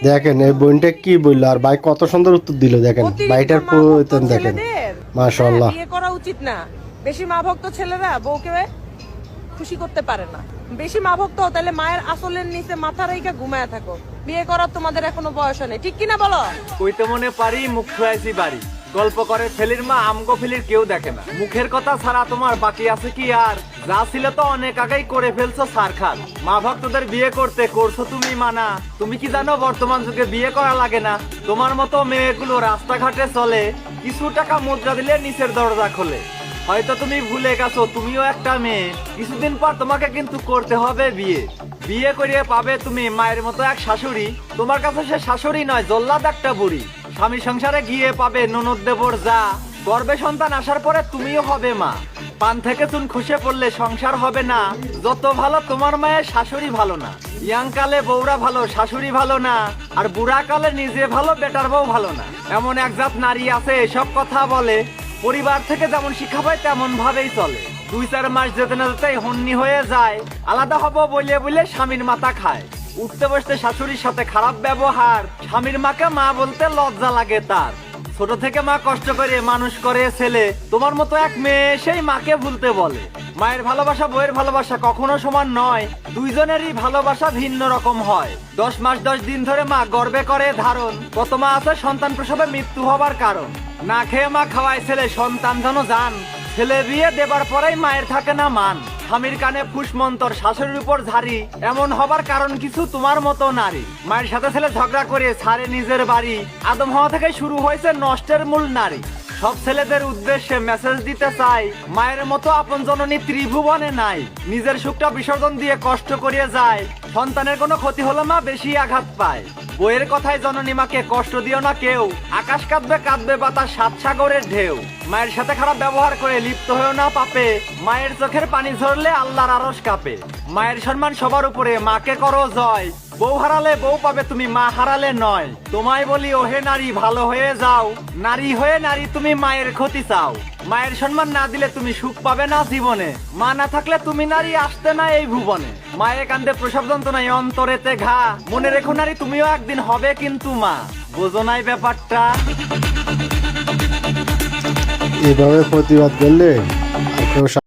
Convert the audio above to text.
দেখেন এই বোনটা কি বললো, আর ভাই কত সুন্দর উত্তর দিল। দেখেন ভাইটার প্রয়োজন দেখেন, মাশাআল্লাহ। বিয়ে করা উচিত না। বেশি মা ভক্ত ছেলেরা বউকে খুশি করতে পারে না। বেশি মা ভক্ত তাহলে মায়ের আসলের নিচে মাথা রেখে ঘুমায় থাকো। বিয়ে করার তোমাদের এখনো বয়স নেই, ঠিক কিনা বলো? কইতে মনে পারি মুখ খুয়াইছি বাড়ি, গল্প করে ফেলির মা আমগো ফেলির কেউ দেখে না। মুখের কথা ছাড়া তোমার বাকি আছে কি আর? যা ছিল তো অনেক আগেই করে ফেলছো সারখান। মা ভক্তদের বিয়ে করতে করছো তুমি মানা। তুমি কি জানো বর্তমান যুগে বিয়ে করা লাগে না? তোমার মতো মেয়েগুলো রাস্তাঘাটে চলে, কিছু টাকা মুদ্রা দিলে নিচের দরজা খোলে। হয়তো তুমি ভুলে গেছো তুমিও একটা মেয়ে, কিছুদিন পর তোমাকে কিন্তু করতে হবে বিয়ে। বিয়ে করিয়ে পাবে তুমি মায়ের মতো এক শাশুড়ি। তোমার কাছে সে শাশুড়ি নয়, জল্লাদ একটা বুড়ি। স্বামী সংসারে গিয়ে পাবে ননদ দেবর যা, গর্ভে সন্তান আসার পরে তুমিও হবে মা। পান থেকে চুন খসে পড়লে সংসার হবে না। যত ভালো তোমার মায়ের শাশুড়ি ভালো না। ইয়াং কালে বউরা ভালো, শাশুড়ি ভালো না। আর বুড়া কালে নিজে ভালো, বেটার বউ ভালো না। এমন এক জাত নারী আছে এসব কথা বলে, পরিবার থেকে যেমন শিক্ষা পায় তেমন ভাবেই চলে। 2-4 মাস যেতে না যেতেই হন্নি হয়ে যায়। আলাদা হবো বলে বলে স্বামীর মাথা খায়। উঠতে বসতে শাশুড়ির সাথে খারাপ ব্যবহার। স্বামীর মাকে মা বলতে লজ্জা লাগে তার। ছোট থেকে মা কষ্ট করে মানুষ করে ছেলে। তোমার মতো এক মেয়ে সেই মাকে ভুলতে বলে। মায়ের ভালোবাসা বউয়ের ভালোবাসা কখনো সমান নয়। দুইজনেরই ভালোবাসা ভিন্ন রকম হয়। 10 মাস 10 দিন ধরে মা গর্ভে করে ধারণ। কত মা আছে সন্তান প্রসবে মৃত্যু হবার কারণ। না খেয়ে মা খাওয়ায় ছেলে, সন্তান যেন জান। ছেলে বিয়ে দেবার পরেই মায়ের থাকে না মান। স্বামীর কানে ফুসমন্তর, শাশুড়ির উপর ঝাড়ি। এমন হবার কারণ কিছু তোমার মতো নারী। মায়ের সাথে ছেলে ঝগড়া করে ছাড়ে নিজের বাড়ি। আদম হওয়া থেকে শুরু হয়েছে নষ্টের মূল নারী। সব ছেলেদের উদ্দেশ্যে মেসেজ দিতে চাই, মায়ের মতো আপন জননী ত্রিভুবনে নাই। নিজের সুখটা বিসর্জন দিয়ে কষ্ট করিয়ে যায়। সন্তানের কোনো ক্ষতি হলে মা বেশি আঘাত পায়। বইয়ের কথায় জননী মাকে কষ্ট দিও না কেউ। আকাশ কাঁদবে কাঁদবে বাতাস, 7 সাগরের ঢেউ। মায়ের সাথে খারাপ ব্যবহার করে লিপ্ত হয়েও না পাপে। মায়ের চোখের পানি ঝরলে আল্লাহর আরশ কাঁপে। মায়ের সম্মান সবার উপরে, মাকে করো জয়। বউ হারালে বউ পাবে তুমি, মা হারালে নয়। তোমায় বলি ওহে নারী ভালো হয়ে যাও। নারী হয়ে নারী তুমি মায়ের ক্ষতি চাও। মায়ের সম্মান না দিলে তুমি সুখ পাবে না জীবনে। মা না থাকলে তুমি নারী আসতে না এই ভুবনে। মায়ের কান্দে প্রসব যন্ত্রণায় অন্তরেতে ঘা। মনে রেখো নারী তুমিও একদিন হবে কিন্তু মা। বোঝো নাই ব্যাপারটা? এভাবে প্রতিবাদ করলে আর কেউ